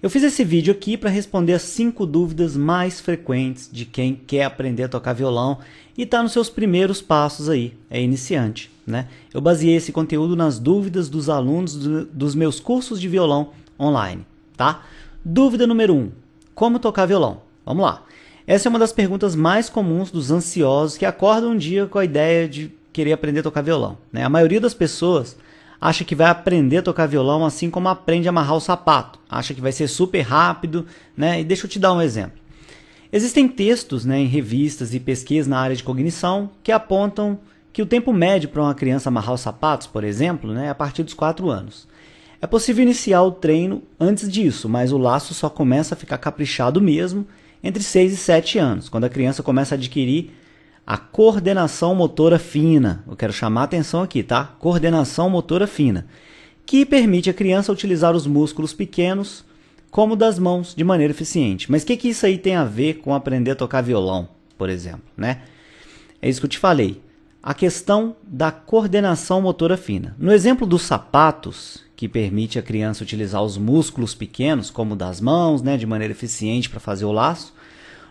Eu fiz esse vídeo aqui para responder as 5 dúvidas mais frequentes de quem quer aprender a tocar violão e está nos seus primeiros passos aí, é iniciante, né? Eu baseei esse conteúdo nas dúvidas dos alunos dos meus cursos de violão online, tá? Dúvida número 1, como tocar violão? Vamos lá. Essa é uma das perguntas mais comuns dos ansiosos que acordam um dia com a ideia de querer aprender a tocar violão, né? A maioria das pessoas acha que vai aprender a tocar violão assim como aprende a amarrar o sapato. Acha que vai ser super rápido, né? E deixa eu te dar um exemplo. Existem textos, né, em revistas e pesquisas na área de cognição que apontam que o tempo médio para uma criança amarrar os sapatos, por exemplo, né, é a partir dos 4 anos. É possível iniciar o treino antes disso, mas o laço só começa a ficar caprichado mesmo entre 6 e 7 anos, quando a criança começa a adquirir a coordenação motora fina. Eu quero chamar a atenção aqui, tá? Coordenação motora fina, que permite a criança utilizar os músculos pequenos como das mãos de maneira eficiente. Mas o que isso aí tem a ver com aprender a tocar violão, por exemplo, né? É isso que eu te falei. A questão da coordenação motora fina. No exemplo dos sapatos, que permite a criança utilizar os músculos pequenos, como das mãos, né, de maneira eficiente para fazer o laço,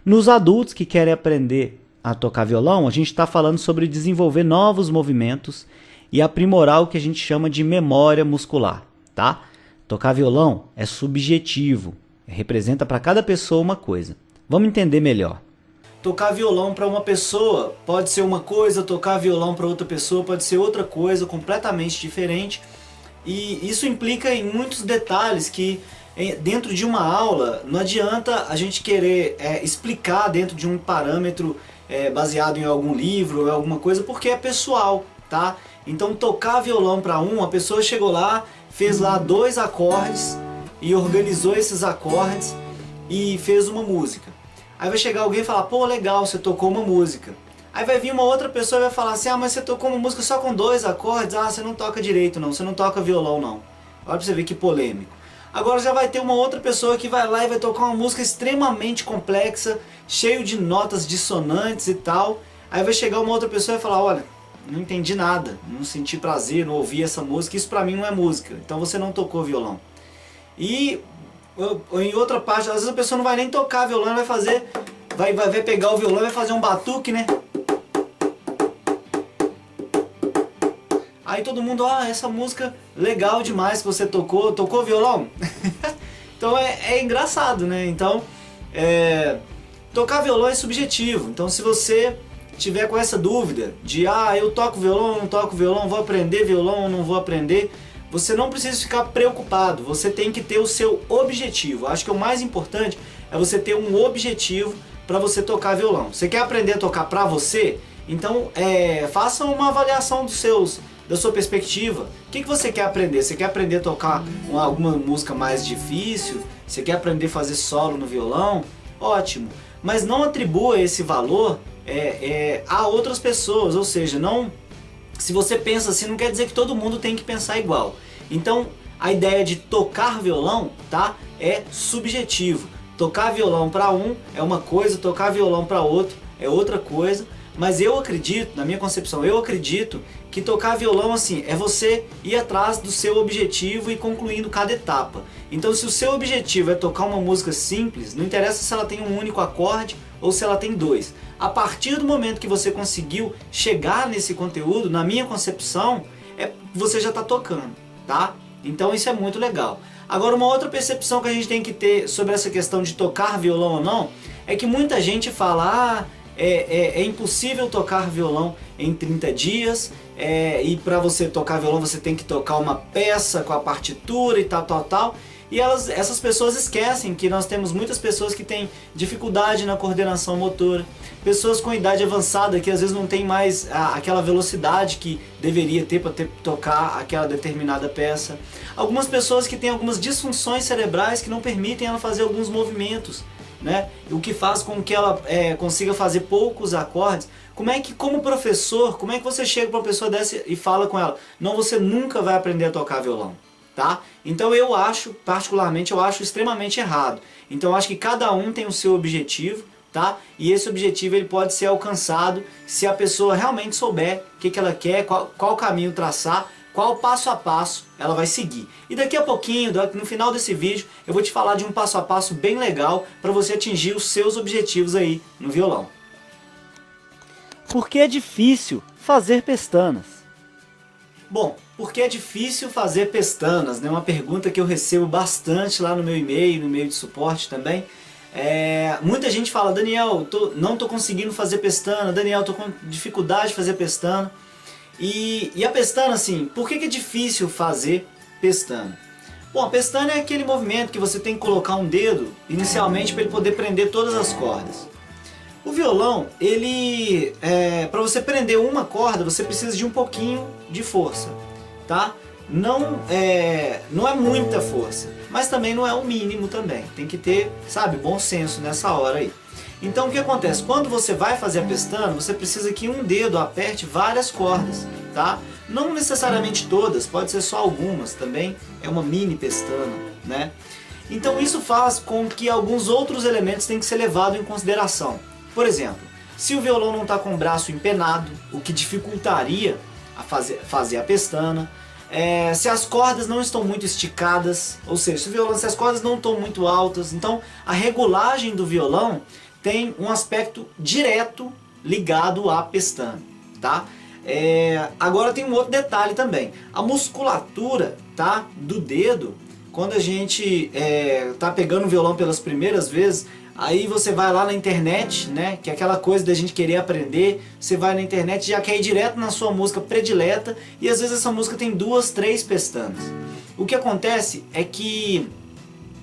nos adultos que querem aprender a tocar violão, a gente está falando sobre desenvolver novos movimentos e aprimorar o que a gente chama de memória muscular, tá? Tocar violão é subjetivo, representa para cada pessoa uma coisa. Vamos entender melhor. Tocar violão para uma pessoa pode ser uma coisa, tocar violão para outra pessoa pode ser outra coisa, completamente diferente. E isso implica em muitos detalhes que dentro de uma aula não adianta a gente querer explicar dentro de um parâmetro baseado em algum livro ou alguma coisa, porque é pessoal, tá? Então tocar violão para a pessoa chegou lá, fez lá 2 acordes e organizou esses acordes e fez uma música. Aí vai chegar alguém e falar, pô, legal, você tocou uma música. Aí vai vir uma outra pessoa e vai falar assim, ah, mas você tocou uma música só com 2 acordes, ah, você não toca direito não, você não toca violão não. Olha pra você ver que polêmico. Agora já vai ter uma outra pessoa que vai lá e vai tocar uma música extremamente complexa, cheio de notas dissonantes e tal. Aí vai chegar uma outra pessoa e falar, olha, não entendi nada, não senti prazer, não ouvi essa música, isso pra mim não é música, então você não tocou violão. E em outra parte, às vezes a pessoa não vai nem tocar violão, vai pegar o violão e vai fazer um batuque, né? Aí todo mundo, essa música legal demais que você tocou violão? Então é engraçado, né? Então, tocar violão é subjetivo. Então se você tiver com essa dúvida de, eu toco violão, não toco violão, vou aprender violão, não vou aprender, você não precisa ficar preocupado, você tem que ter o seu objetivo. Acho que o mais importante é você ter um objetivo para você tocar violão. Você quer aprender a tocar para você? Então faça uma avaliação da sua perspectiva. O que você quer aprender? Você quer aprender a tocar alguma música mais difícil? Você quer aprender a fazer solo no violão? Ótimo! Mas não atribua esse valor a outras pessoas, ou seja, se você pensa assim, não quer dizer que todo mundo tem que pensar igual. Então, a ideia de tocar violão, tá, é subjetivo. Tocar violão para é uma coisa, tocar violão para outro é outra coisa. Mas eu acredito, na minha concepção, eu acredito que tocar violão assim é você ir atrás do seu objetivo e concluindo cada etapa. Então se o seu objetivo é tocar uma música simples, não interessa se ela tem um único acorde ou se ela tem 2. A partir do momento que você conseguiu chegar nesse conteúdo, na minha concepção, você já está tocando, tá? Então isso é muito legal. Agora uma outra percepção que a gente tem que ter sobre essa questão de tocar violão ou não, é que muita gente fala, é impossível tocar violão em 30 dias, e para você tocar violão você tem que tocar uma peça com a partitura e tal. E essas pessoas esquecem que nós temos muitas pessoas que têm dificuldade na coordenação motora, pessoas com idade avançada que às vezes não tem mais aquela velocidade que deveria ter para tocar aquela determinada peça. Algumas pessoas que têm algumas disfunções cerebrais que não permitem ela fazer alguns movimentos, né? O que faz com que ela consiga fazer poucos acordes. Como professor, como é que você chega para uma pessoa dessa e fala com ela, não, você nunca vai aprender a tocar violão, tá? Então eu acho, particularmente, extremamente errado. Então eu acho que cada um tem o seu objetivo, tá? E esse objetivo ele pode ser alcançado se a pessoa realmente souber o que ela quer, qual caminho traçar, qual passo a passo ela vai seguir. E daqui a pouquinho, no final desse vídeo, eu vou te falar de um passo a passo bem legal para você atingir os seus objetivos aí no violão. Por que é difícil fazer pestanas? Bom, por que é difícil fazer pestanas? Né? Uma pergunta que eu recebo bastante lá no meu e-mail, no e-mail de suporte também. Muita gente fala, Daniel, não estou conseguindo fazer pestana, Daniel, estou com dificuldade de fazer pestana. E a pestana, assim, por que é difícil fazer pestana? Bom, a pestana é aquele movimento que você tem que colocar um dedo inicialmente para ele poder prender todas as cordas. O violão, para você prender uma corda, você precisa de um pouquinho de força, tá? Não é muita força, mas também não é o mínimo também. Tem que ter, sabe, bom senso nessa hora aí. Então o que acontece? Quando você vai fazer a pestana, você precisa que um dedo aperte várias cordas, tá? Não necessariamente todas, pode ser só algumas também, é uma mini pestana, né? Então isso faz com que alguns outros elementos tenham que ser levados em consideração. Por exemplo, se o violão não está com o braço empenado, o que dificultaria a fazer a pestana, se as cordas não estão muito esticadas, ou seja, se as cordas não estão muito altas, então a regulagem do violão tem um aspecto direto ligado à pestana, tá? Agora tem um outro detalhe também, a musculatura, tá, do dedo, quando a gente tá pegando o violão pelas primeiras vezes, aí você vai lá na internet, né, que é aquela coisa da gente querer aprender, você vai na internet e já quer ir direto na sua música predileta, e às vezes essa música tem 2, 3 pestanas. O que acontece é que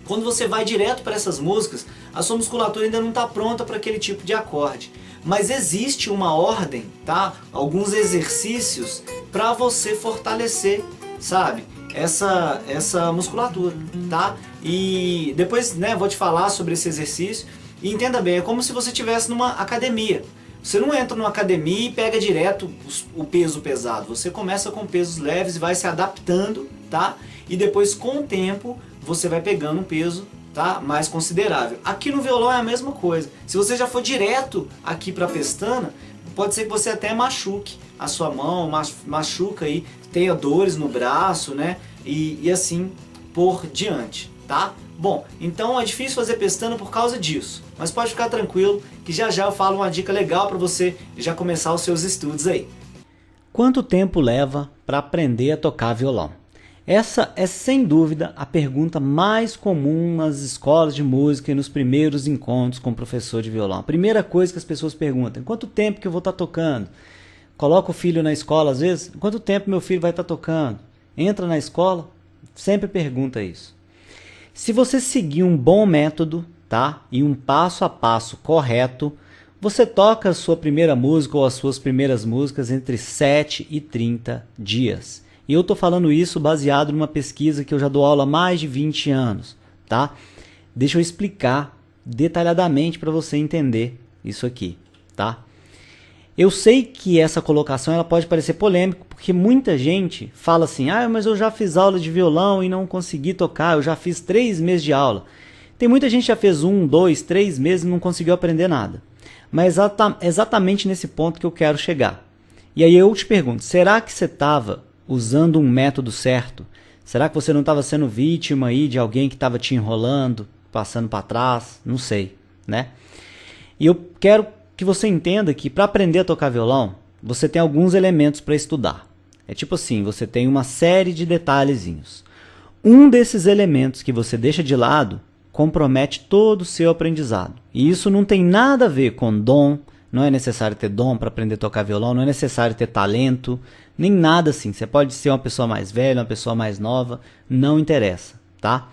quando você vai direto para essas músicas, a sua musculatura ainda não está pronta para aquele tipo de acorde. Mas existe uma ordem, tá? Alguns exercícios para você fortalecer, sabe? Essa musculatura, tá? E depois, né, vou te falar sobre esse exercício. E entenda bem, é como se você estivesse numa academia. Você não entra numa academia e pega direto o peso pesado. Você começa com pesos leves e vai se adaptando, tá? E depois, com o tempo, você vai pegando um peso, tá, mais considerável. Aqui no violão é a mesma coisa. Se você já for direto aqui para a pestana, pode ser que você até machuque a sua mão, machuca aí, tenha dores no braço, né? E assim por diante, tá? Bom, então é difícil fazer pestana por causa disso, mas pode ficar tranquilo que já já eu falo uma dica legal para você já começar os seus estudos aí. Quanto tempo leva para aprender a tocar violão? Essa é sem dúvida a pergunta mais comum nas escolas de música e nos primeiros encontros com o professor de violão. A primeira coisa que as pessoas perguntam: quanto tempo que eu vou estar tocando? Coloca o filho na escola às vezes: quanto tempo meu filho vai estar tocando? Entra na escola, sempre pergunta isso. Se você seguir um bom método, tá, e um passo a passo correto, você toca a sua primeira música ou as suas primeiras músicas entre 7 e 30 dias. E eu estou falando isso baseado numa pesquisa que eu já dou aula há mais de 20 anos, tá? Deixa eu explicar detalhadamente para você entender isso aqui, tá? Eu sei que essa colocação ela pode parecer polêmica, porque muita gente fala assim: mas eu já fiz aula de violão e não consegui tocar, eu já fiz 3 meses de aula. Tem muita gente que já fez 1, 2, 3 meses e não conseguiu aprender nada. Mas é exatamente nesse ponto que eu quero chegar. E aí eu te pergunto, será que você estava usando um método certo? Será que você não estava sendo vítima aí de alguém que estava te enrolando, passando para trás? Não sei, né? E eu quero que você entenda que para aprender a tocar violão, você tem alguns elementos para estudar. É tipo assim, você tem uma série de detalhezinhos. Um desses elementos que você deixa de lado compromete todo o seu aprendizado. E isso não tem nada a ver com dom, não é necessário ter dom para aprender a tocar violão, não é necessário ter talento, nem nada assim. Você pode ser uma pessoa mais velha, uma pessoa mais nova, não interessa, tá?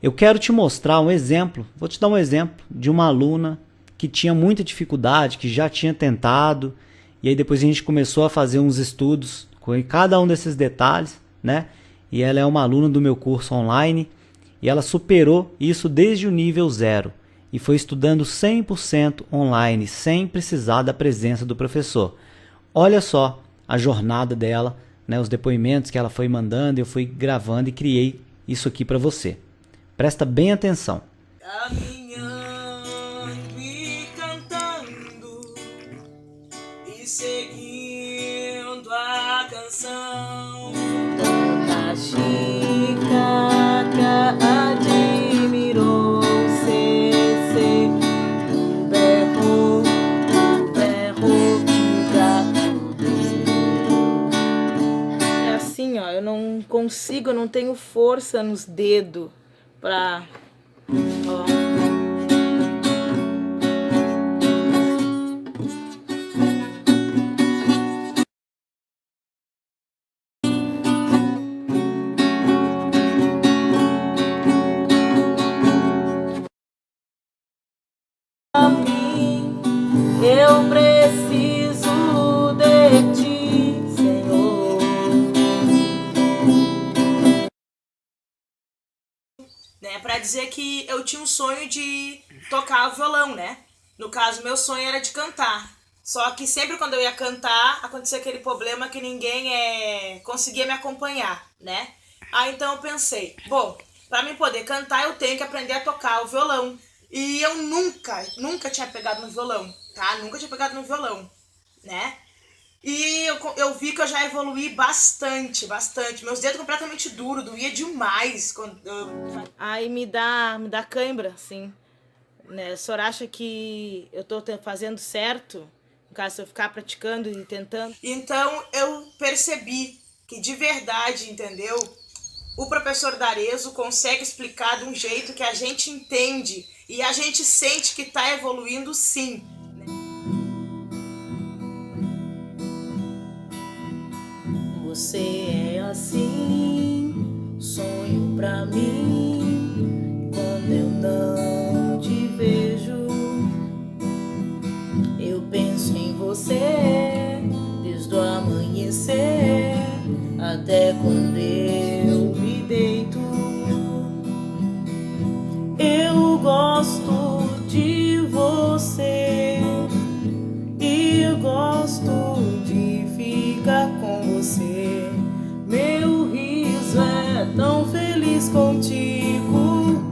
Eu quero te mostrar um exemplo, vou te dar um exemplo de uma aluna que tinha muita dificuldade, que já tinha tentado, e aí depois a gente começou a fazer uns estudos com cada um desses detalhes, né? E ela é uma aluna do meu curso online, e ela superou isso desde o nível 0, e foi estudando 100% online, sem precisar da presença do professor. Olha só a jornada dela, né? Os depoimentos que ela foi mandando, eu fui gravando e criei isso aqui para você. Presta bem atenção. Seguindo a canção, consigo, eu não tenho força nos dedos pra... Ó. Eu preciso de ti, Senhor. Né, pra dizer que eu tinha um sonho de tocar violão, né? No caso, meu sonho era de cantar. Só que sempre quando eu ia cantar, acontecia aquele problema que ninguém conseguia me acompanhar, né? Aí então eu pensei, bom, pra mim poder cantar eu tenho que aprender a tocar o violão. E eu nunca tinha pegado no violão, tá? Nunca tinha pegado no violão, né? E eu vi que eu já evoluí bastante. Meus dedos completamente duros, doía demais. Aí me dá cãibra, assim. Né? A senhora acha que eu tô fazendo certo? No caso, se eu ficar praticando e tentando? Então eu percebi que de verdade, entendeu? O professor D'Arezzo consegue explicar de um jeito que a gente entende e a gente sente que tá evoluindo sim. Você é assim, sonho pra mim, quando eu não te vejo. Eu penso em você, desde o amanhecer até quando eu me deito. Eu gosto de você e eu gosto de ficar com você. Meu riso é tão feliz contigo.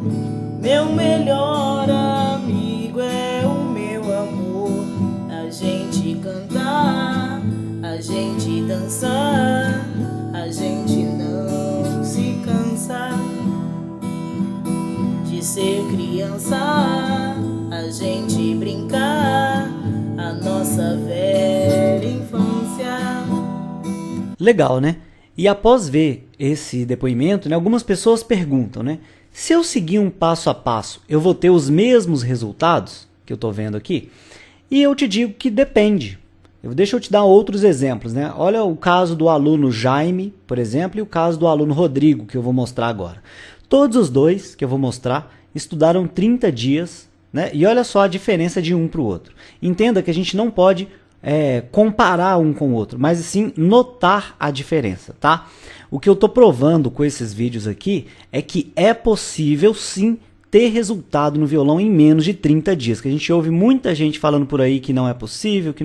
Meu melhor amigo é o meu amor. A gente cantar, a gente dançar, a gente não se cansa de ser criança, a gente brincar, a nossa velha infância. Legal, né? E após ver esse depoimento, né, algumas pessoas perguntam, né? Se eu seguir um passo a passo, eu vou ter os mesmos resultados que eu estou vendo aqui? E eu te digo que depende. Deixa eu te dar outros exemplos, né? Olha o caso do aluno Jaime, por exemplo, e o caso do aluno Rodrigo, que eu vou mostrar agora. Todos os dois que eu vou mostrar estudaram 30 dias, né? E olha só a diferença de um para o outro. Entenda que a gente não pode comparar um com o outro, mas sim notar a diferença, tá? O que eu estou provando com esses vídeos aqui é que é possível sim ter resultado no violão em menos de 30 dias, que a gente ouve muita gente falando por aí que não é possível,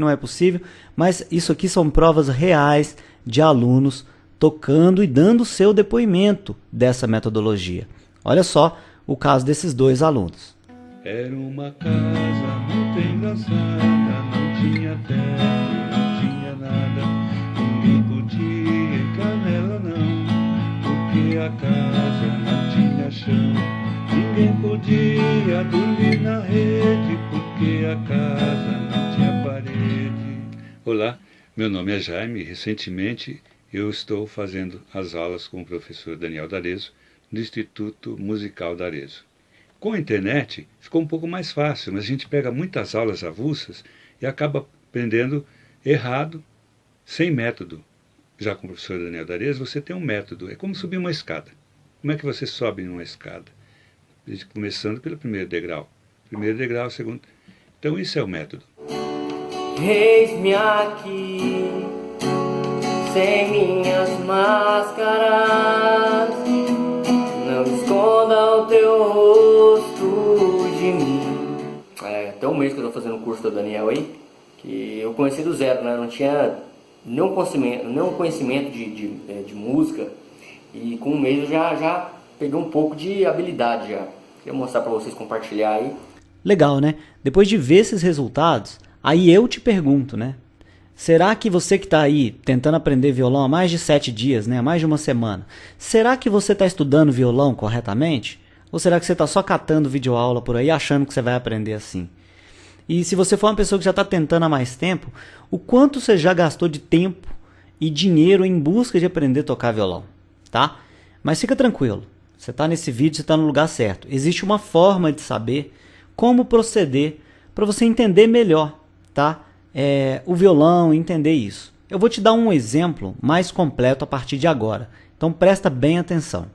mas isso aqui são provas reais de alunos tocando e dando seu depoimento dessa metodologia. Olha só o caso desses dois alunos. Era uma casa muito engraçada, não tinha teto, não tinha nada, ninguém podia entrar nela não, porque a casa não tinha chão, ninguém podia dormir na rede, porque a casa não tinha parede. Olá, meu nome é Jaime e recentemente eu estou fazendo as aulas com o professor Daniel D'Arezzo no Instituto Musical D'Arezzo. Com a internet ficou um pouco mais fácil, mas a gente pega muitas aulas avulsas e acaba aprendendo errado, sem método. Já com o professor Daniel D'Arezzo você tem um método, é como subir uma escada. Como é que você sobe numa escada? Começando pelo primeiro degrau. Primeiro degrau, segundo. Então isso é o método. Eis-me aqui, sem minhas máscaras, não esconda o teu rosto de mim. Tem um mês que eu estou fazendo o curso do Daniel aí, que eu conheci do zero, né? Não tinha nenhum conhecimento de música, e com um mês eu já peguei um pouco de habilidade já. Queria mostrar para vocês, compartilhar aí. Legal, né? Depois de ver esses resultados, aí eu te pergunto, né? Será que você que está aí tentando aprender violão há mais de 7 dias, né? Há mais de uma semana, será que você está estudando violão corretamente? Ou será que você está só catando videoaula por aí achando que você vai aprender assim? E se você for uma pessoa que já está tentando há mais tempo, o quanto você já gastou de tempo e dinheiro em busca de aprender a tocar violão, tá? Mas fica tranquilo, você está nesse vídeo, você está no lugar certo. Existe uma forma de saber como proceder para você entender melhor, tá? O violão, entender isso. Eu vou te dar um exemplo mais completo a partir de agora. Então presta bem atenção.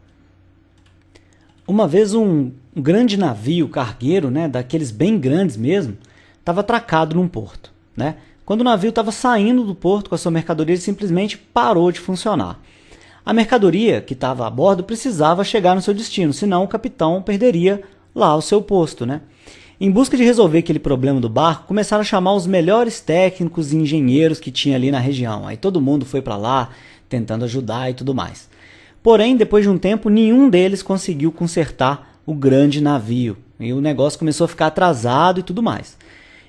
Uma vez um grande navio cargueiro, né, daqueles bem grandes mesmo, estava atracado num porto, né? Quando o navio estava saindo do porto com a sua mercadoria, ele simplesmente parou de funcionar. A mercadoria que estava a bordo precisava chegar no seu destino, senão o capitão perderia lá o seu posto, né? Em busca de resolver aquele problema do barco, começaram a chamar os melhores técnicos e engenheiros que tinha ali na região. Aí todo mundo foi para lá tentando ajudar e tudo mais. Porém, depois de um tempo, nenhum deles conseguiu consertar o grande navio. E o negócio começou a ficar atrasado e tudo mais.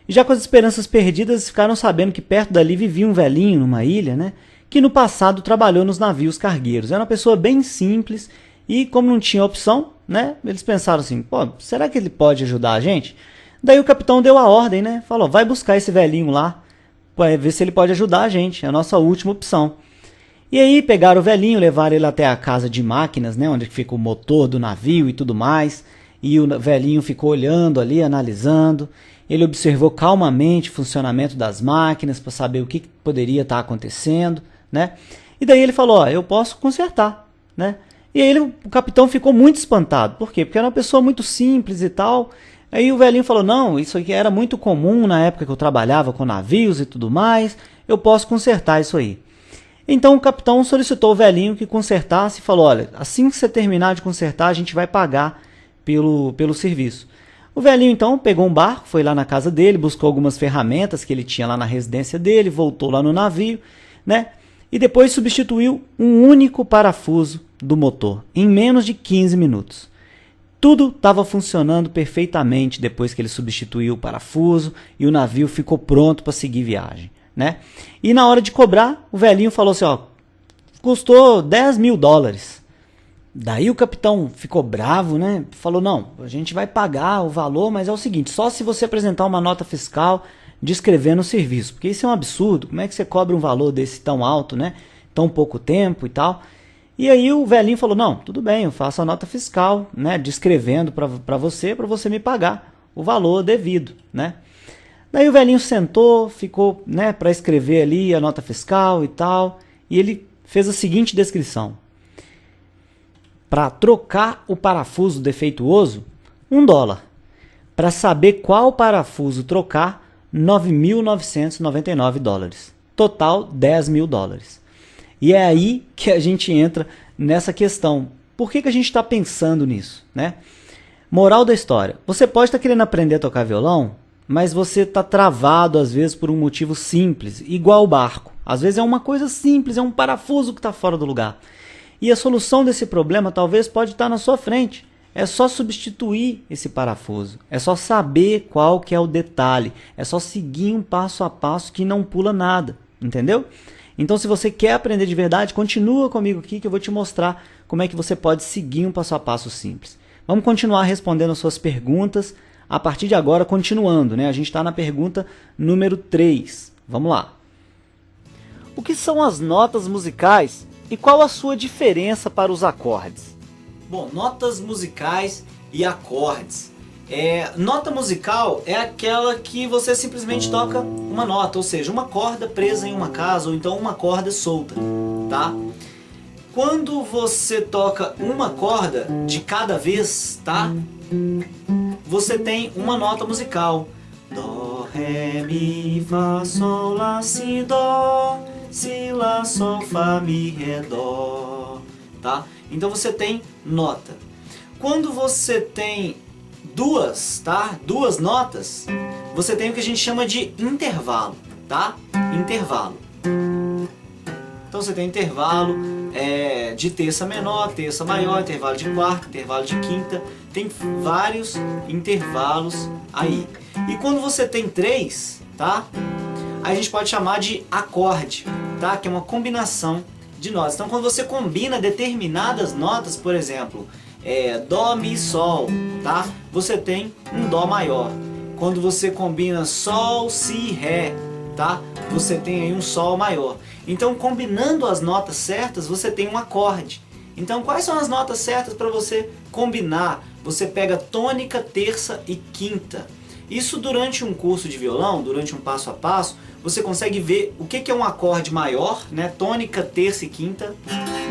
E já com as esperanças perdidas, ficaram sabendo que perto dali vivia um velhinho numa ilha, né, que no passado trabalhou nos navios cargueiros. Era uma pessoa bem simples e, como não tinha opção, né, eles pensaram assim, pô, será que ele pode ajudar a gente? Daí o capitão deu a ordem, né, falou, vai buscar esse velhinho lá, para ver se ele pode ajudar a gente, é a nossa última opção. E aí pegaram o velhinho, levaram ele até a casa de máquinas, né, onde fica o motor do navio e tudo mais, e o velhinho ficou olhando ali, analisando. Ele observou calmamente o funcionamento das máquinas para saber o que poderia estar acontecendo, né? E daí ele falou, ó, eu posso consertar, né? E aí o capitão ficou muito espantado. Por quê? Porque era uma pessoa muito simples e tal. Aí o velhinho falou, não, isso aqui era muito comum na época que eu trabalhava com navios e tudo mais, eu posso consertar isso aí. Então o capitão solicitou ao velhinho que consertasse e falou, olha, assim que você terminar de consertar, a gente vai pagar pelo serviço. O velhinho então pegou um barco, foi lá na casa dele, buscou algumas ferramentas que ele tinha lá na residência dele, voltou lá no navio, né? E depois substituiu um único parafuso do motor, em menos de 15 minutos. Tudo estava funcionando perfeitamente depois que ele substituiu o parafuso e o navio ficou pronto para seguir viagem, né? E na hora de cobrar, o velhinho falou assim, ó, custou $10.000. Daí o capitão ficou bravo, né? Falou, não, a gente vai pagar o valor, mas é o seguinte, só se você apresentar uma nota fiscal descrevendo o serviço, porque isso é um absurdo, como é que você cobra um valor desse tão alto, né? Tão pouco tempo e tal. E aí o velhinho falou, não, tudo bem, eu faço a nota fiscal, né? Descrevendo para você me pagar o valor devido, né? Daí o velhinho sentou, ficou, né, para escrever ali a nota fiscal e tal, e ele fez a seguinte descrição. Para trocar o parafuso defeituoso, $1. Para saber qual parafuso trocar, $9.999. Total, $10.000. E é aí que a gente entra nessa questão. Por que a gente está pensando nisso, né? Moral da história. Você pode estar querendo aprender a tocar violão, mas você está travado às vezes por um motivo simples, igual o barco. Às vezes é uma coisa simples, é um parafuso que está fora do lugar. E a solução desse problema talvez pode estar na sua frente. É só substituir esse parafuso. É só saber qual que é o detalhe. É só seguir um passo a passo que não pula nada. Entendeu? Então se você quer aprender de verdade, continua comigo aqui que eu vou te mostrar como é que você pode seguir um passo a passo simples. Vamos continuar respondendo as suas perguntas a partir de agora, continuando, né? A gente está na pergunta número 3. Vamos lá. O que são as notas musicais? E qual a sua diferença para os acordes? Bom, notas musicais e acordes. Nota musical é aquela que você simplesmente toca uma nota, ou seja, uma corda presa em uma casa, ou então uma corda solta, tá? Quando você toca uma corda de cada vez, tá? Você tem uma nota musical. Dó, ré, mi, fá, sol, lá, si, dó. Si, lá, sol, fá, mi, ré, dó, tá? Então você tem nota. Quando você tem duas notas, você tem o que a gente chama de intervalo, tá? Intervalo. Então você tem intervalo de terça menor, terça maior, intervalo de quarta, intervalo de quinta, tem vários intervalos aí. E quando você tem 3, tá? A gente pode chamar de acorde, tá? Que é uma combinação de notas. Então quando você combina determinadas notas, por exemplo, Dó, Mi, Sol, tá? Você tem um Dó maior. Quando você combina Sol, Si, Ré, tá? Você tem aí um Sol maior. Então combinando as notas certas, você tem um acorde. Então quais são as notas certas para você combinar? Você pega tônica, terça e quinta. Isso durante um curso de violão, durante um passo a passo, você consegue ver o que é um acorde maior, né? Tônica, terça e quinta,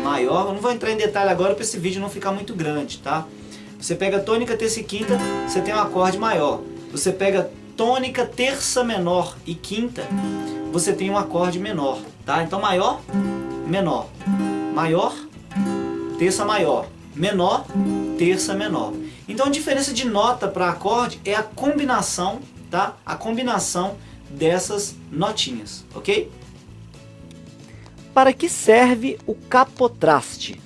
maior. Eu não vou entrar em detalhe agora para esse vídeo não ficar muito grande, tá? Você pega tônica, terça e quinta, você tem um acorde maior. Você pega tônica, terça menor e quinta, você tem um acorde menor, tá? Então maior, menor, maior, terça maior, menor, terça menor. Então a diferença de nota para acorde é a combinação, tá? A combinação dessas notinhas, ok? Para que serve o capotraste?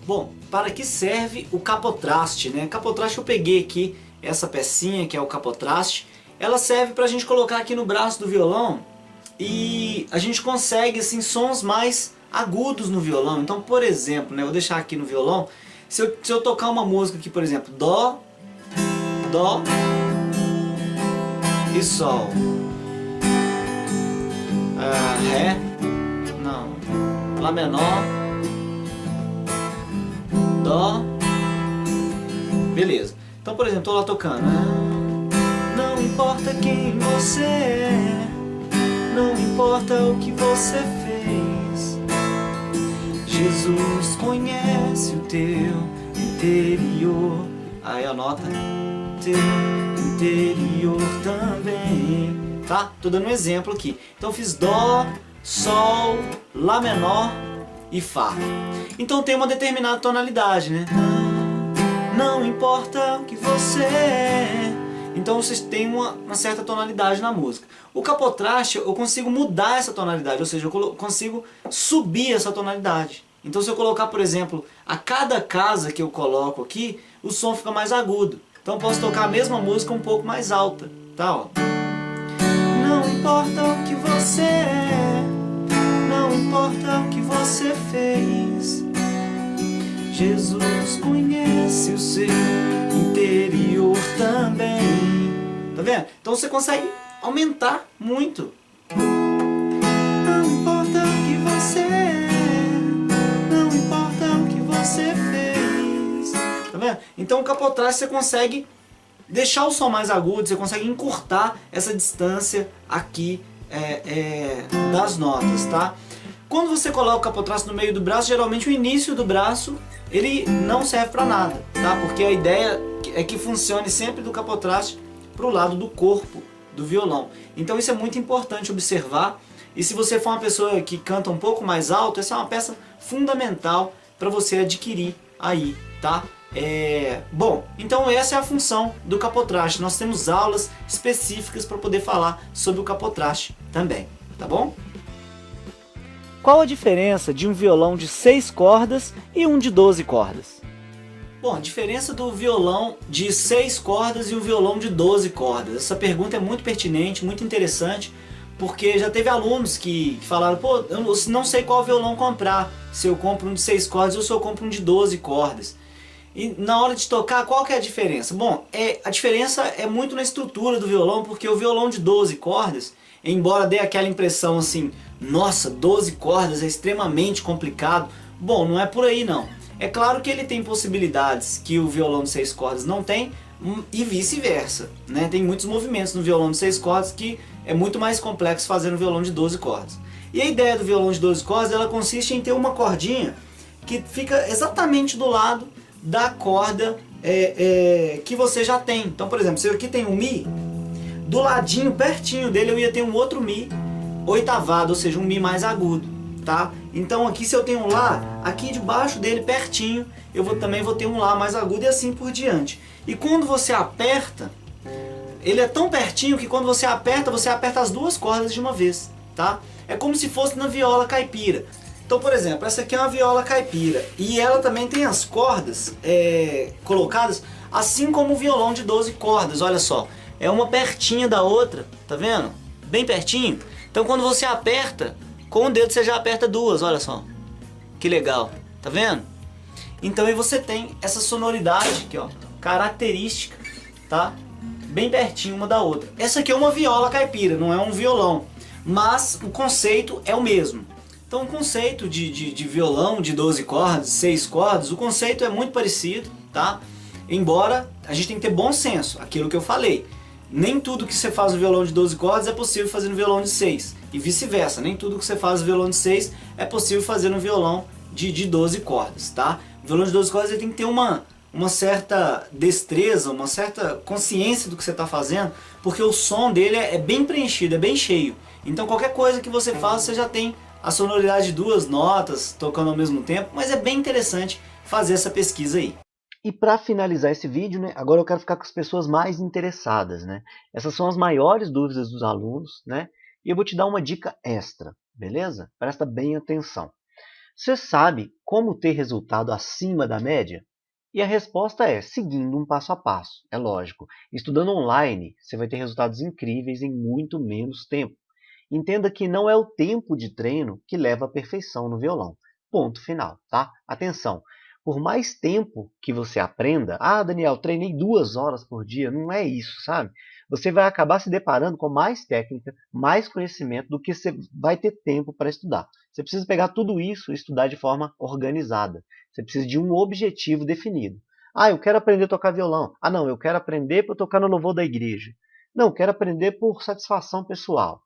Bom, para que serve o capotraste, né? Capotraste eu peguei aqui essa pecinha que é o capotraste. Ela serve para a gente colocar aqui no braço do violão e a gente consegue assim sons mais agudos no violão. Então, por exemplo, né, vou deixar aqui no violão. Se eu tocar uma música aqui, por exemplo, Dó, Dó e Sol, Ré, não, Lá menor, Dó, beleza. Então, por exemplo, estou lá tocando. Não importa quem você é, não importa o que você fez, Jesus conhece o teu interior. Aí a nota, teu interior também, tá? Tô dando um exemplo aqui. Então eu fiz Dó, Sol, Lá menor e Fá. Então tem uma determinada tonalidade, né? Não importa o que você é. Então vocês têm uma certa tonalidade na música. O capotraste eu consigo mudar essa tonalidade, ou seja, eu consigo subir essa tonalidade. Então se eu colocar, por exemplo, a cada casa que eu coloco aqui, o som fica mais agudo. Então eu posso tocar a mesma música um pouco mais alta, tá? Ó. Não importa o que você é, não importa o que você fez, Jesus conhece o seu interior também. Tá vendo? Então você consegue aumentar muito. Não importa o que você é, não importa o que você fez. Tá vendo? Então o capotraste você consegue deixar o som mais agudo, você consegue encurtar essa distância aqui das notas, tá? Quando você coloca o capotraste no meio do braço, geralmente o início do braço ele não serve para nada, tá? Porque a ideia é que funcione sempre do capotraste para o lado do corpo do violão. Então isso é muito importante observar. E se você for uma pessoa que canta um pouco mais alto, essa é uma peça fundamental para você adquirir aí, tá? Bom, então essa é a função do capotraste. Nós temos aulas específicas para poder falar sobre o capotraste também, tá bom? Qual a diferença de um violão de 6 cordas e um de 12 cordas? Bom, a diferença do violão de 6 cordas e o violão de 12 cordas. Essa pergunta é muito pertinente, muito interessante, porque já teve alunos que falaram, pô, eu não sei qual violão comprar, se eu compro um de 6 cordas ou se eu compro um de 12 cordas. E na hora de tocar, qual que é a diferença? Bom, a diferença é muito na estrutura do violão, porque o violão de 12 cordas, embora dê aquela impressão assim, nossa, 12 cordas é extremamente complicado. Bom, não é por aí não. É claro que ele tem possibilidades que o violão de 6 cordas não tem e vice-versa, né? Tem muitos movimentos no violão de 6 cordas que é muito mais complexo fazer no violão de 12 cordas. E a ideia do violão de 12 cordas, ela consiste em ter uma cordinha que fica exatamente do lado da corda que você já tem. Então, por exemplo, se eu aqui tenho um Mi, do ladinho, pertinho dele, eu ia ter um outro Mi oitavado, ou seja, um Mi mais agudo, tá? Então aqui se eu tenho um Lá, aqui debaixo dele, pertinho, também vou ter um Lá mais agudo e assim por diante. E quando você aperta, ele é tão pertinho que quando você aperta as duas cordas de uma vez, tá? É como se fosse na viola caipira. Então, por exemplo, essa aqui é uma viola caipira e ela também tem as cordas colocadas assim como o violão de 12 cordas, olha só. É uma pertinha da outra, tá vendo? Bem pertinho. Então quando você aperta, com o dedo você já aperta duas, olha só. Que legal, tá vendo? Então aí você tem essa sonoridade aqui, ó, característica, tá? Bem pertinho uma da outra. Essa aqui é uma viola caipira, não é um violão, mas o conceito é o mesmo, Então o conceito de violão de 12 cordas, 6 cordas, o conceito é muito parecido, tá? Embora a gente tem que ter bom senso, aquilo que eu falei. Nem tudo que você faz no violão de 12 cordas é possível fazer no violão de 6. E vice-versa, nem tudo que você faz no violão de 6 é possível fazer no violão de 12 cordas, tá? O violão de 12 cordas ele tem que ter uma certa destreza, uma certa consciência do que você está fazendo, porque o som dele é bem preenchido, é bem cheio. Então qualquer coisa que você faça, você já tem a sonoridade de 2 notas tocando ao mesmo tempo, mas é bem interessante fazer essa pesquisa aí. E para finalizar esse vídeo, né, agora eu quero ficar com as pessoas mais interessadas, né? Essas são as maiores dúvidas dos alunos, né? E eu vou te dar uma dica extra, beleza? Presta bem atenção. Você sabe como ter resultado acima da média? E a resposta é seguindo um passo a passo, é lógico. Estudando online, você vai ter resultados incríveis em muito menos tempo. Entenda que não é o tempo de treino que leva à perfeição no violão. Ponto final, tá? Atenção! Por mais tempo que você aprenda, Daniel, treinei 2 horas por dia, não é isso, sabe? Você vai acabar se deparando com mais técnica, mais conhecimento do que você vai ter tempo para estudar. Você precisa pegar tudo isso e estudar de forma organizada. Você precisa de um objetivo definido. Eu quero aprender a tocar violão. Não, eu quero aprender para tocar no louvor da igreja. Não, eu quero aprender por satisfação pessoal.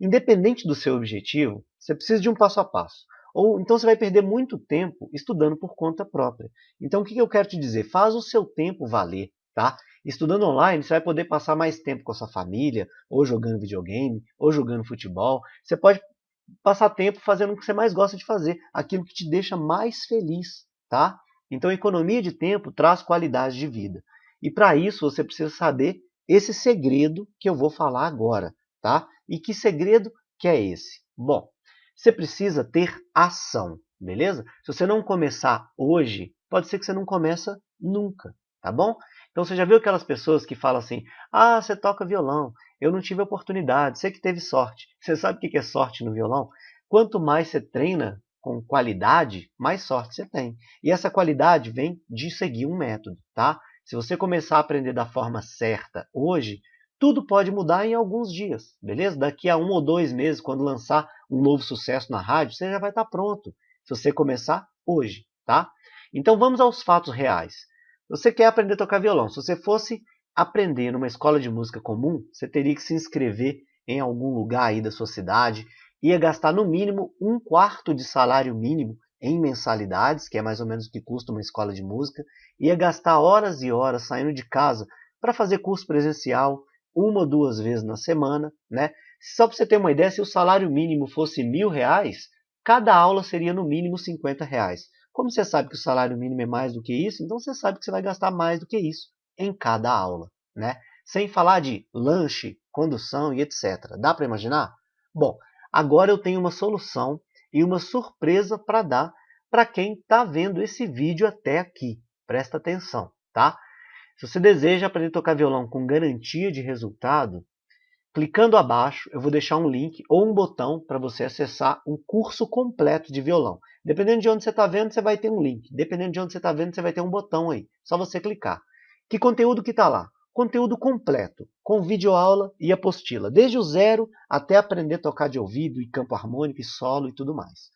Independente do seu objetivo, você precisa de um passo a passo. Ou então você vai perder muito tempo estudando por conta própria. Então o que eu quero te dizer? Faz o seu tempo valer, tá? Estudando online, você vai poder passar mais tempo com a sua família, ou jogando videogame, ou jogando futebol. Você pode passar tempo fazendo o que você mais gosta de fazer, aquilo que te deixa mais feliz, tá? Então economia de tempo traz qualidade de vida. E para isso você precisa saber esse segredo que eu vou falar agora, tá? E que segredo que é esse? Bom, você precisa ter ação, beleza? Se você não começar hoje, pode ser que você não começa nunca, tá bom? Então você já viu aquelas pessoas que falam assim, você toca violão, eu não tive oportunidade, você que teve sorte. Você sabe o que é sorte no violão? Quanto mais você treina com qualidade, mais sorte você tem. E essa qualidade vem de seguir um método, tá? Se você começar a aprender da forma certa hoje, tudo pode mudar em alguns dias, beleza? Daqui a 1 ou 2 meses, quando lançar um novo sucesso na rádio, você já vai estar pronto. Se você começar hoje, tá? Então vamos aos fatos reais. Você quer aprender a tocar violão. Se você fosse aprender numa escola de música comum, você teria que se inscrever em algum lugar aí da sua cidade, ia gastar no mínimo 1/4 de salário mínimo em mensalidades, que é mais ou menos o que custa uma escola de música, ia gastar horas e horas saindo de casa para fazer curso presencial, 1 ou 2 vezes na semana, né? Só para você ter uma ideia, se o salário mínimo fosse R$1.000, cada aula seria no mínimo R$50. Como você sabe que o salário mínimo é mais do que isso, então você sabe que você vai gastar mais do que isso em cada aula, né? Sem falar de lanche, condução e etc. Dá para imaginar? Bom, agora eu tenho uma solução e uma surpresa para dar para quem está vendo esse vídeo até aqui. Presta atenção, tá? Se você deseja aprender a tocar violão com garantia de resultado, clicando abaixo eu vou deixar um link ou um botão para você acessar um curso completo de violão. Dependendo de onde você está vendo, você vai ter um link. Dependendo de onde você está vendo, você vai ter um botão aí. Só você clicar. Que conteúdo que está lá? Conteúdo completo, com videoaula e apostila. Desde o zero até aprender a tocar de ouvido e campo harmônico e solo e tudo mais.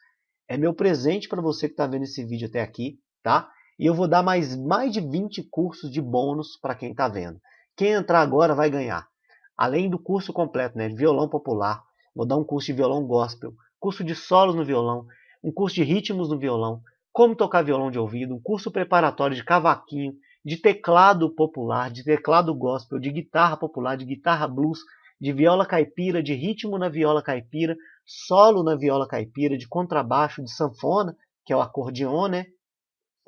É meu presente para você que está vendo esse vídeo até aqui, tá? E eu vou dar mais de 20 cursos de bônus para quem está vendo. Quem entrar agora vai ganhar. Além do curso completo, né, de violão popular, vou dar um curso de violão gospel, curso de solos no violão, um curso de ritmos no violão, como tocar violão de ouvido, um curso preparatório de cavaquinho, de teclado popular, de teclado gospel, de guitarra popular, de guitarra blues, de viola caipira, de ritmo na viola caipira, solo na viola caipira, de contrabaixo, de sanfona, que é o acordeon, né?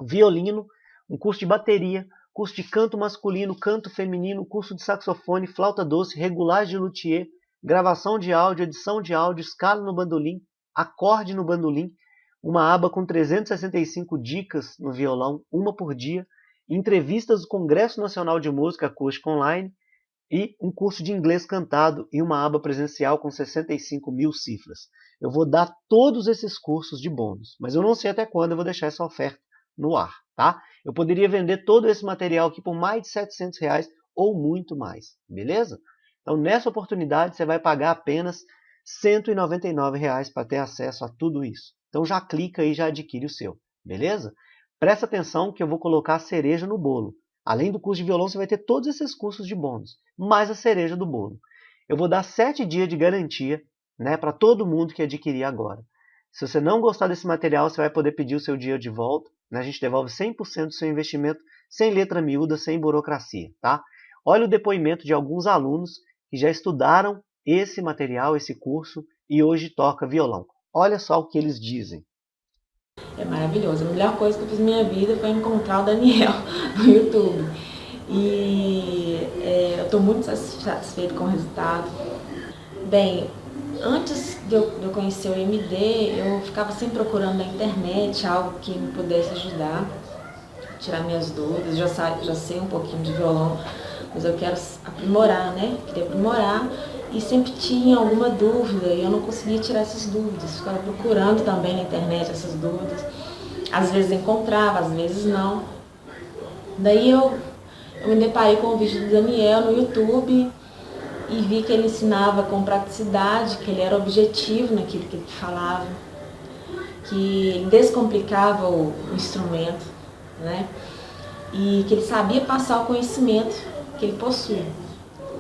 Violino, um curso de bateria, curso de canto masculino, canto feminino, curso de saxofone, flauta doce, regulagem de luthier, gravação de áudio, edição de áudio, escala no bandolim, acorde no bandolim, uma aba com 365 dicas no violão, uma por dia, entrevistas do Congresso Nacional de Música Acústica Online e um curso de inglês cantado e uma aba presencial com 65.000 cifras. Eu vou dar todos esses cursos de bônus, mas eu não sei até quando eu vou deixar essa oferta no ar, tá? Eu poderia vender todo esse material aqui por mais de R$700 ou muito mais, beleza? Então nessa oportunidade você vai pagar apenas R$ 199 para ter acesso a tudo isso. Então já clica aí e já adquire o seu, beleza? Presta atenção que eu vou colocar a cereja no bolo. Além do curso de violão, você vai ter todos esses cursos de bônus, mais a cereja do bolo. Eu vou dar 7 dias de garantia, né, para todo mundo que adquirir agora. Se você não gostar desse material, você vai poder pedir o seu dinheiro de volta, né? A gente devolve 100% do seu investimento, sem letra miúda, sem burocracia, tá? Olha o depoimento de alguns alunos que já estudaram esse material, esse curso, e hoje toca violão. Olha só o que eles dizem. É maravilhoso. A melhor coisa que eu fiz na minha vida foi encontrar o Daniel no YouTube. E eu estou muito satisfeito com o resultado. Bem, antes de eu conhecer o EMD, eu ficava sempre procurando na internet algo que me pudesse ajudar, tirar minhas dúvidas. Já sei um pouquinho de violão, mas eu quero aprimorar, né? Queria aprimorar e sempre tinha alguma dúvida e eu não conseguia tirar essas dúvidas. Ficava procurando também na internet essas dúvidas. Às vezes encontrava, às vezes não. Daí eu me deparei com o vídeo do Daniel no YouTube e vi que ele ensinava com praticidade, que ele era objetivo naquilo que ele falava, que ele descomplicava o instrumento, né? E que ele sabia passar o conhecimento que ele possui,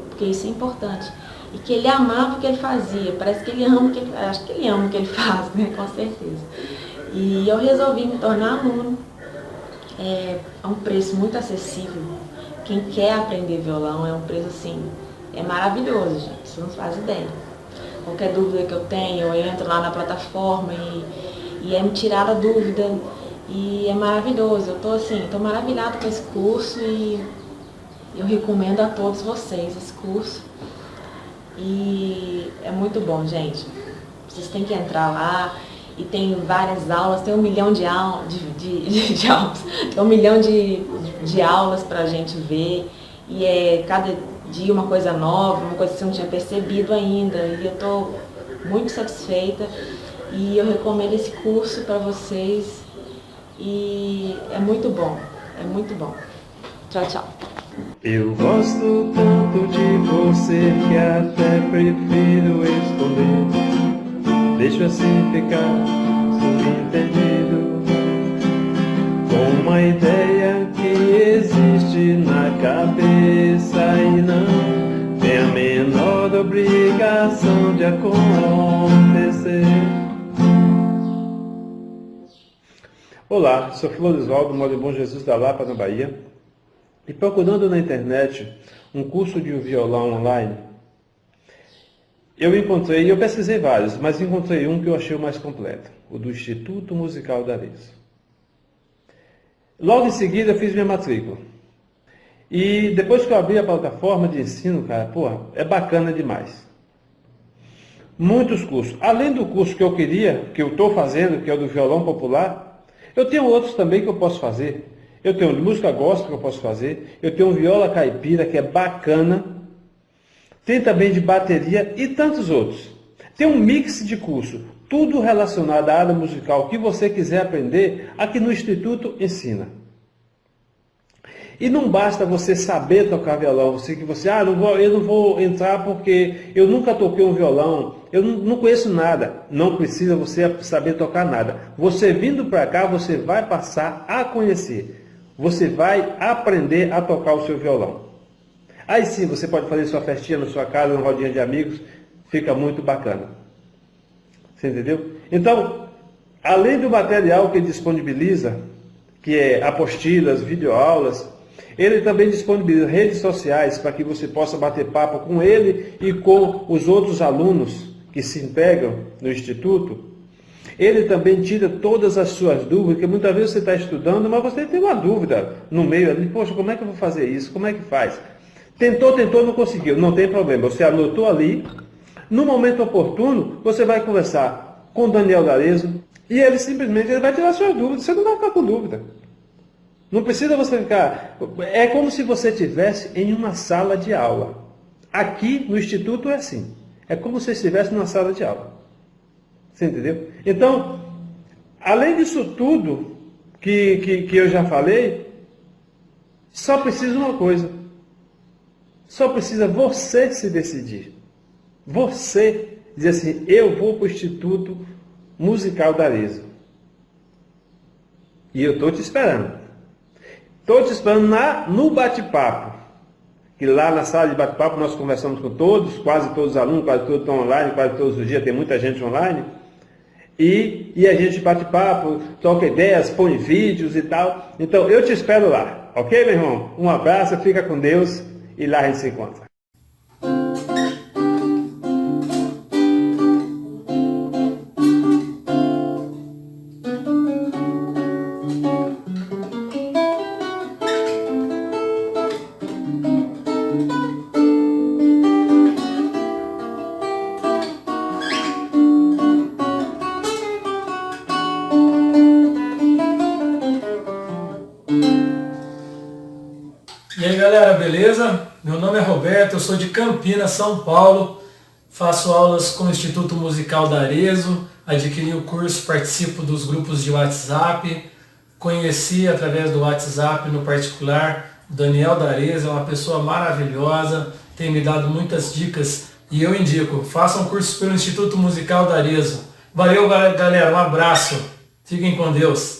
porque isso é importante. E que ele amava o que ele fazia, parece que ele ama o que ele faz, acho que ele ama o que ele faz, né? Com certeza. E eu resolvi me tornar aluno, a um preço muito acessível. Quem quer aprender violão é um preço assim, é maravilhoso, gente, você não faz ideia. Qualquer dúvida que eu tenho, eu entro lá na plataforma e é me tirar a dúvida e é maravilhoso. Eu tô maravilhada com esse curso e eu recomendo a todos vocês esse curso. E é muito bom, gente. Vocês têm que entrar lá e tem várias aulas, tem 1 milhão de aulas, tem 1 milhão de aulas pra gente ver. E é cada dia uma coisa nova, uma coisa que você não tinha percebido ainda. E eu tô muito satisfeita e eu recomendo esse curso para vocês. E é muito bom, é muito bom. Tchau, tchau. Eu gosto tanto de você que até prefiro esconder. Deixo assim ficar subentendido, com uma ideia que existe na cabeça e não tem a menor obrigação de acontecer. Olá, sou Floresvaldo, moro em Bom Jesus da Lapa, na Bahia. E procurando na internet um curso de violão online, eu pesquisei vários, mas encontrei um que eu achei o mais completo, o do Instituto Musical da Arezzo. Logo em seguida eu fiz minha matrícula. E depois que eu abri a plataforma de ensino, cara, é bacana demais. Muitos cursos. Além do curso que eu queria, que eu estou fazendo, que é o do violão popular, eu tenho outros também que eu posso fazer. Eu tenho música gospel que eu posso fazer, eu tenho viola caipira, que é bacana, tem também de bateria e tantos outros. Tem um mix de curso, tudo relacionado à área musical que você quiser aprender, aqui no Instituto ensina. E não basta você saber tocar violão, eu não vou entrar porque eu nunca toquei um violão, eu não conheço nada. Não precisa você saber tocar nada. Você vindo para cá, você vai passar a conhecer. Você vai aprender a tocar o seu violão. Aí sim, você pode fazer sua festinha na sua casa, uma rodinha de amigos, fica muito bacana. Você entendeu? Então, além do material que ele disponibiliza, que é apostilas, videoaulas, ele também disponibiliza redes sociais para que você possa bater papo com ele e com os outros alunos que se integram no Instituto. Ele também tira todas as suas dúvidas, porque muitas vezes você está estudando, mas você tem uma dúvida no meio ali, poxa, como é que eu vou fazer isso? Como é que faz? Tentou, não conseguiu, não tem problema. Você anotou ali, no momento oportuno, você vai conversar com o Daniel da Arezzo e ele simplesmente vai tirar suas dúvidas, você não vai ficar com dúvida. Não precisa você ficar... É como se você estivesse em uma sala de aula. Aqui no Instituto é assim. É como se você estivesse numa sala de aula. Você entendeu? Então, além disso tudo que eu já falei, só precisa uma coisa. Só precisa você se decidir. Você dizer assim, eu vou para o Instituto Musical da Arezzo. E eu estou te esperando. Estou te esperando no bate-papo. Que lá na sala de bate-papo nós conversamos com todos, quase todos os alunos, quase todos estão online, quase todos os dias tem muita gente online. E a gente bate papo, troca ideias, põe vídeos e tal. Então eu te espero lá, ok, meu irmão? Um abraço, fica com Deus e lá a gente se encontra. E aí galera, beleza? Meu nome é Roberto, eu sou de Campinas, São Paulo, faço aulas com o Instituto Musical da Arezzo, adquiri o curso, participo dos grupos de WhatsApp, conheci através do WhatsApp no particular o Daniel da Arezzo, é uma pessoa maravilhosa, tem me dado muitas dicas e eu indico, façam curso pelo Instituto Musical da Arezzo. Valeu galera, um abraço, fiquem com Deus.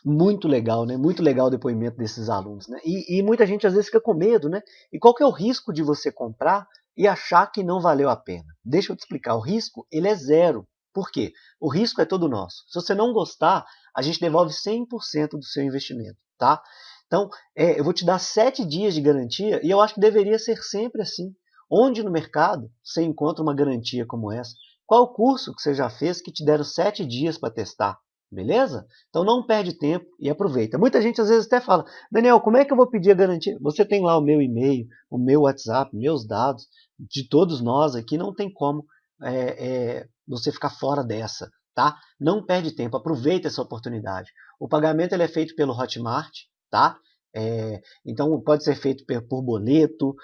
Muito legal, né? Muito legal o depoimento desses alunos, né? E muita gente às vezes fica com medo, né? E qual que é o risco de você comprar e achar que não valeu a pena? Deixa eu te explicar, o risco, ele é zero. Por quê? O risco é todo nosso. Se você não gostar, a gente devolve 100% do seu investimento, tá? Então, eu vou te dar 7 dias de garantia e eu acho que deveria ser sempre assim. Onde no mercado você encontra uma garantia como essa? Qual curso que você já fez que te deram 7 dias para testar? Beleza? Então não perde tempo e aproveita. Muita gente às vezes até fala, Daniel, como é que eu vou pedir a garantia? Você tem lá o meu e-mail, o meu WhatsApp, meus dados, de todos nós aqui, não tem como você ficar fora dessa, tá? Não perde tempo, aproveita essa oportunidade. O pagamento ele é feito pelo Hotmart, tá? Então pode ser feito por boleto,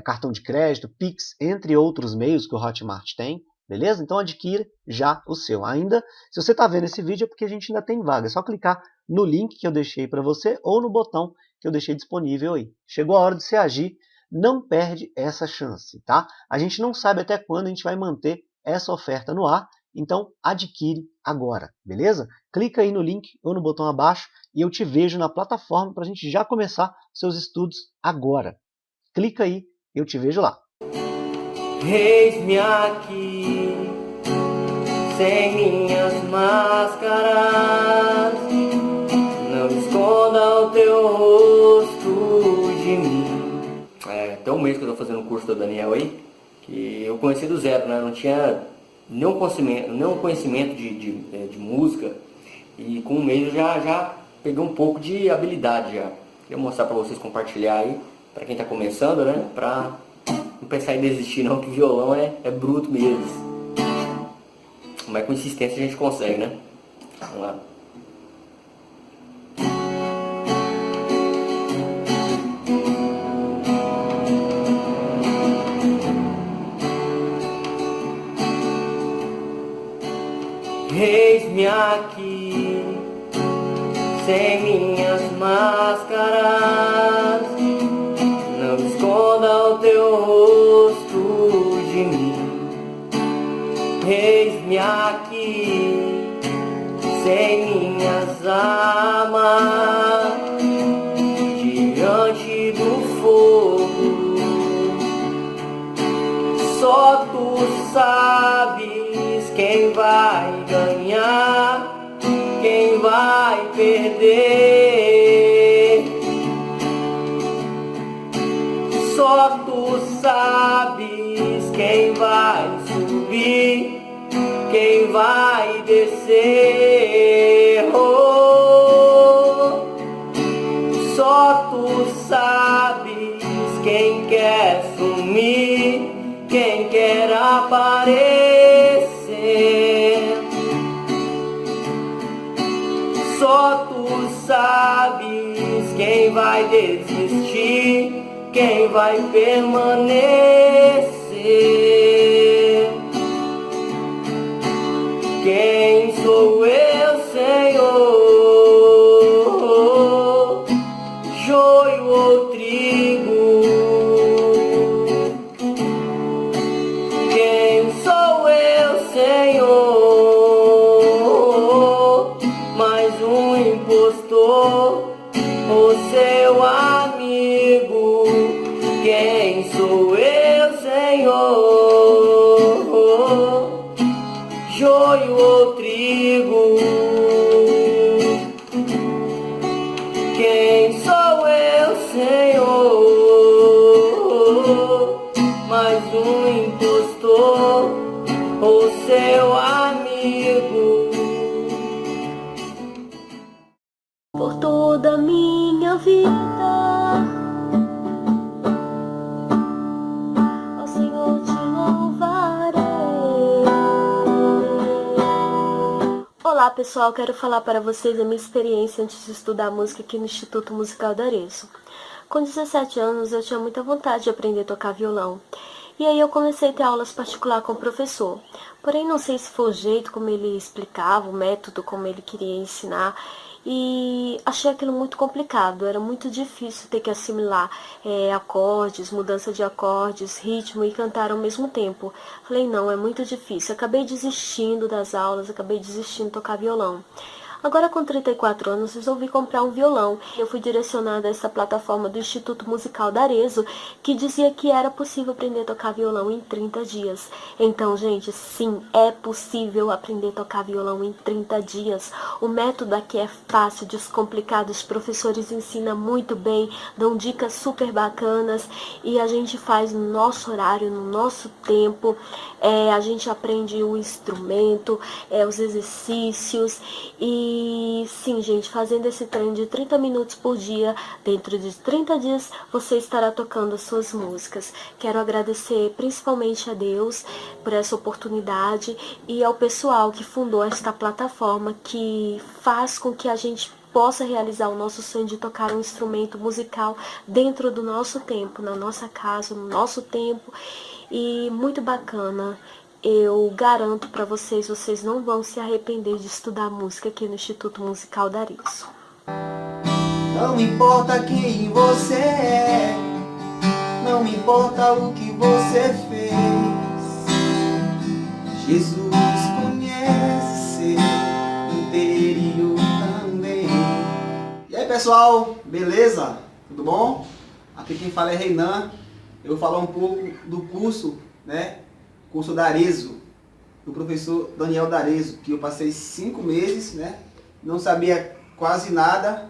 cartão de crédito, Pix, entre outros meios que o Hotmart tem. Beleza? Então adquira já o seu. Ainda, se você está vendo esse vídeo é porque a gente ainda tem vaga. É só clicar no link que eu deixei para você ou no botão que eu deixei disponível aí. Chegou a hora de você agir, não perde essa chance, tá? A gente não sabe até quando a gente vai manter essa oferta no ar, então adquire agora, beleza? Clica aí no link ou no botão abaixo e eu te vejo na plataforma para a gente já começar seus estudos agora. Clica aí, eu te vejo lá. Eis-me aqui, sem minhas máscaras, não esconda o teu rosto de mim. Até um mês que eu estou fazendo o curso do Daniel aí, que eu conheci do zero, né? Não tinha nenhum conhecimento de música, e com um mês eu já peguei um pouco de habilidade já. Queria mostrar para vocês, compartilhar aí, para quem está começando, né? Para não pensar em desistir não, que violão é bruto mesmo. Mas com insistência a gente consegue, né? Vamos lá. Eis-me aqui, sem minhas máscaras, não esconda o teu rosto de mim. Eis-me aqui, sem minhas armas, diante do fogo. Só tu sabes quem vai ganhar, quem vai perder. Só tu sabes quem vai subir, quem vai descer. Oh, só tu sabes quem quer sumir, quem quer aparecer. Só tu sabes quem vai desistir, quem vai permanecer. Quem sou eu, Senhor? Joio ou trigo? Quem Olá pessoal, quero falar para vocês a minha experiência antes de estudar música aqui no Instituto Musical da Arezzo. Com 17 anos eu tinha muita vontade de aprender a tocar violão. E aí eu comecei a ter aulas particulares com o professor. Porém não sei se foi o jeito como ele explicava, o método como ele queria ensinar. E achei aquilo muito complicado, era muito difícil ter que assimilar acordes, mudança de acordes, ritmo e cantar ao mesmo tempo. Falei, não, é muito difícil. Acabei desistindo das aulas, acabei desistindo de tocar violão. Agora com 34 anos resolvi comprar um violão. Eu fui direcionada a essa plataforma do Instituto Musical da Arezzo, que dizia que era possível aprender a tocar violão em 30 dias. Então, gente, sim, é possível aprender a tocar violão em 30 dias. O método aqui é fácil, descomplicado, os professores ensinam muito bem, dão dicas super bacanas e a gente faz no nosso horário, no nosso tempo. A gente aprende o instrumento, os exercícios e sim, gente, fazendo esse treino de 30 minutos por dia, dentro de 30 dias você estará tocando as suas músicas. Quero agradecer principalmente a Deus por essa oportunidade e ao pessoal que fundou esta plataforma que faz com que a gente possa realizar o nosso sonho de tocar um instrumento musical dentro do nosso tempo, na nossa casa, no nosso tempo. E muito bacana, eu garanto para vocês, vocês não vão se arrepender de estudar música aqui no Instituto Musical da Arezzo. Não importa quem você é, não importa o que você fez, Jesus conhece seu interior também. E aí pessoal, beleza? Tudo bom? Aqui quem fala é Reinan. Eu vou falar um pouco do curso, né? Curso da Arezzo, do professor Daniel D'Arezzo, que eu passei 5 meses, né? Não sabia quase nada,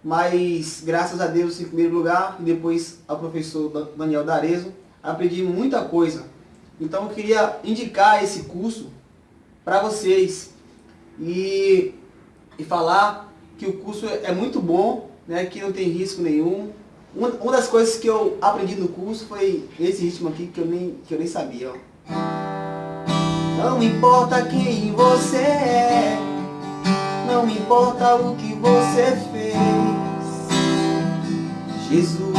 mas graças a Deus em primeiro lugar e depois ao professor Daniel D'Arezzo, aprendi muita coisa. Então eu queria indicar esse curso para vocês e falar que o curso é muito bom, né? Que não tem risco nenhum. Uma das coisas que eu aprendi no curso foi esse ritmo aqui que eu nem sabia. Ó. Não importa quem você é, não importa o que você fez, Jesus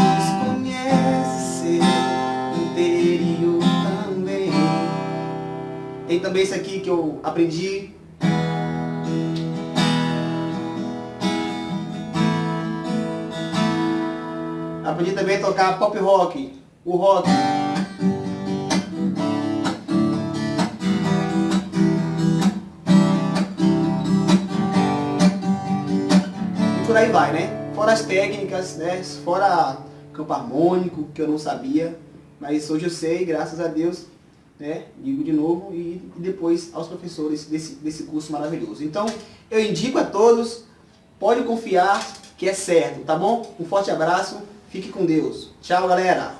conhece seu interior também. Tem também esse aqui que eu aprendi. Aprendi também a tocar pop rock, o rock. E por aí vai, né? Fora as técnicas, né? Fora campo harmônico, que eu não sabia. Mas hoje eu sei, graças a Deus, né? Digo de novo e depois aos professores desse curso maravilhoso. Então, eu indico a todos, pode confiar que é certo, tá bom? Um forte abraço. Fique com Deus. Tchau, galera.